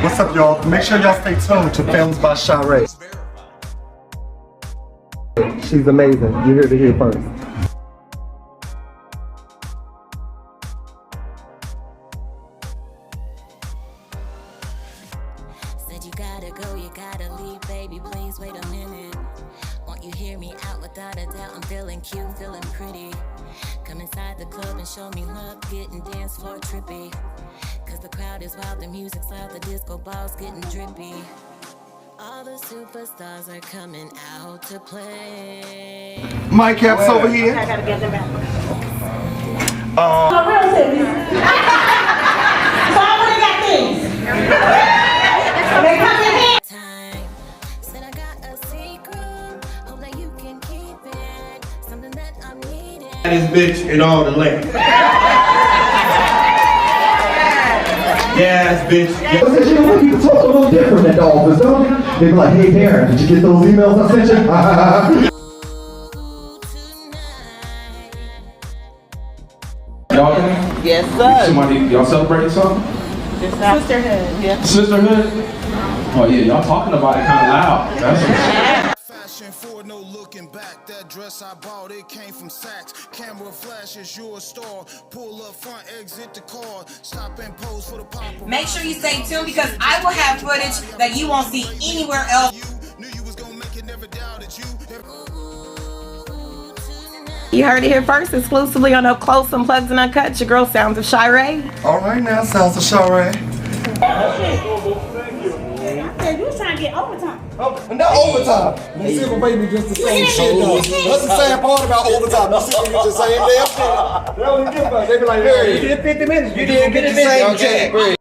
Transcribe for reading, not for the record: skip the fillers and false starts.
What's up, y'all? Make sure y'all stay tuned to Films by Shar'e. She's amazing. You heard it here first. Said you gotta go, you gotta leave, baby. Please wait a minute. Won't you hear me out? Without a doubt, I'm feeling cute, feeling pretty. Come inside the club and show me love, getting dance floor trippy. Cause the crowd is wild, the music's loud, the disco ball's getting drippy. All the superstars are coming out to play. My Cap's over here. I gotta get them out. Uh, So I would've got things. They come in here. Time. Said I got a secret, hope that you can keep it. Something that I'm needing. This bitch in all the land. Yes, bitch. Because you know when people talk a little different at the office, don't they? They be like, hey Darren, did you get those emails I sent you? Y'all, Yes, sir. somebody, y'all celebrating something? Sisterhood. Yeah. Sisterhood? Oh yeah, y'all talking about it kind of loud. That's Fashion forward, no looking back. That dress I bought, it came from Saks. Camera flashes, your star. Pull up front, exit the car. Stop and pose for the pop. Make sure you stay tuned because I will have footage that you won't see anywhere else. Knew you was gonna make it, never doubted you. You heard it here first, exclusively on Up Close, Unplugged, and Uncut. Your girl, Sounds of Shar'e. all right now, Sounds of Shar'e. I said you was trying to get overtime. Not overtime. You see my baby just the same shit though. That's the sad part about overtime. You see me just saying damn shit. They don't even give a fuck. They be like, hey, you did 50 minutes. You did 50 minutes.